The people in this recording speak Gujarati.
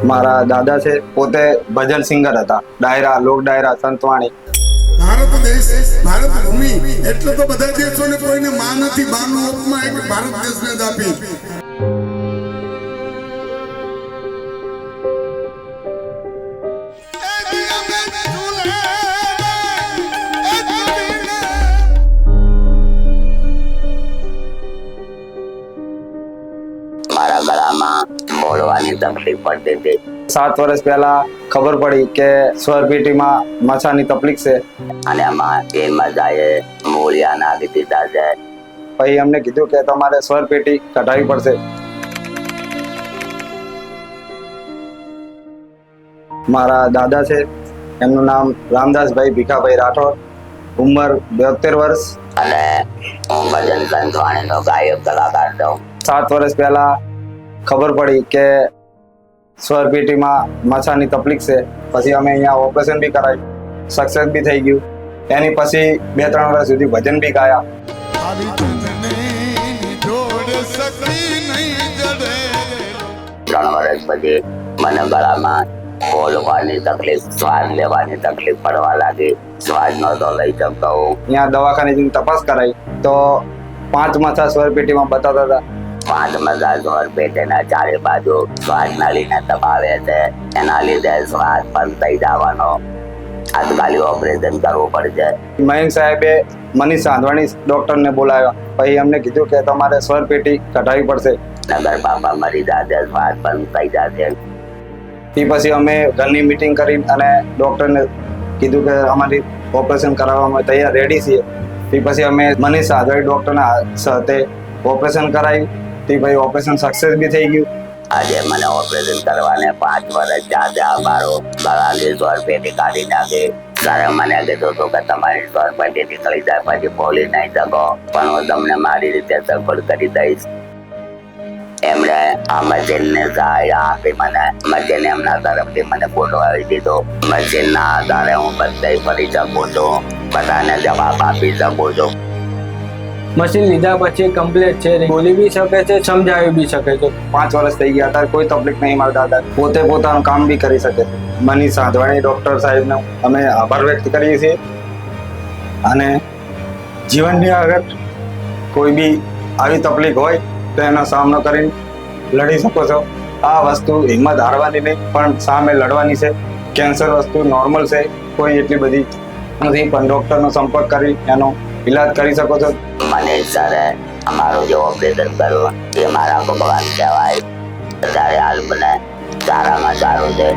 મારા દાદા છે પોતે ભજન સિંગર હતા, ડાયરા, લોક ડાયરા, સંતવાણી. ભારત દેશ, ભારત ભૂમિ એટલે તો બધા દેશોને કોઈને માં નથી, બાનું ઉપમા એક ભારત દેશને જ આપી. મારા ગળામાં બોલવાની તકલીફ પડતી હતી. 7 વર્ષ પહેલા ખબર પડી કે સ્વરપેટીમાં મચ્છાની તકલીફ છે. અને એમાં એ મજાએ મૂળિયા નાખી દીધા છે. પછી અમને કીધું કે તમારે સ્વરપેટી કઢાવવી પડશે. મારા દાદા છે, એમનું નામ રામદાસભાઈ ભીખાભાઈ રાઠોડ, ઉંમર 72 વર્ષ. અને હું ભજન સંતવાણીનો ગાયક કલાકાર છું. 7 વર્ષ પહેલા ખબર પડી કે સ્વરપેટીમાં મચ્છાની તકલીફ છે. પછી અમે અહીંયા ઓપરેશન બી કરાવ્યું, સક્સેસ બી થઈ ગયું. એની પછી 2-3 વર્ષ સુધી ભજન બી ગાયા. 3 વર્ષ પછી મને ગળામાં બોલવાની તકલીફ, શ્વાસ લેવાની તકલીફ પડવા લાગી. શ્વાસ નહોતો લઈ શકતો. અહીંયા દવાખાને જઈને તપાસ કરાવી તો 5 મચ્છા સ્વરપેટીમાં બતાવતા હતા. 5 મજા સ્વરપેટીના ચારે બાજુ શ્વાસ નળીને દબાવે છે. એના લીધે શ્વાસ બંધ થઈ જવાનો. તાત્કાલિક ઓપરેશન કરવું પડશે. મયંક સાહેબે મનીષ સાંધવાણી ડોક્ટરને બોલાવ્યા. પછી અમને કીધું કે તમારે સ્વરપેટી કઢાવવી પડશે. નગર બાપા મરી જશે, શ્વાસ બંધ થઈ જશે. તે પછી અમે ઘરની મીટિંગ કરી અને ડોક્ટરને કીધું કે અમારી ઓપરેશન કરાવવામાં તૈયાર રેડી છીએ. તે પછી અમે મનીષ સાંધવાણી ડોક્ટરના સાથે ઓપરેશન કરાવ્યું. તે પછી ઓપરેશન સક્સેસ બી થઈ ગયું. આજે મને ઓપરેશન કરવાને 5 વર્ષ જાતે અમારો ગળાની સ્વરપેટી કાઢી નાખી. ત્યારે મને કીધું હતું કે તમારી સ્વરપેટી નીકળી જાય પછી બોલી નહીં શકો, પણ હું તમને મારી રીતે સફળ કરી દઈશ. એમણે આ મશીનને સહાય આપી. મને મશીન એમના તરફથી મને ગોઠવાવી દીધો. મશીનના આધારે હું બધે ફરી શકું છું, બધાને જવાબ આપી શકું છું. મશીન લીધા પછી કમ્પ્લીટ છે, બોલી બી શકે છે, સમજાવી બી શકે છે. 5 વર્ષ થઈ ગયા હતા, કોઈ તકલીફ નહીં. મારા દાદા પોતે પોતાનું કામ બી કરી શકે છે. મનીષ સાંધવાણી ડોક્ટર સાહેબનો અમે આભાર વ્યક્ત કરીએ છીએ. અને જીવનની આગળ કોઈ બી આવી તકલીફ હોય તો એનો સામનો કરીને લડી શકો છો. આ વસ્તુ હિંમત હારવાની નહીં, પણ સામે લડવાની છે. કેન્સર વસ્તુ નોર્મલ છે, કોઈ એટલી બધી નથી, પણ ડોક્ટરનો સંપર્ક કરી એનો ઈલાજ કરી શકો છો. મને સરે અમારું જે ઓપરેશન કર્યું એ મારા ભગવાન કહેવાય. ત્યારે હાલ મને સારામાં સારું છે.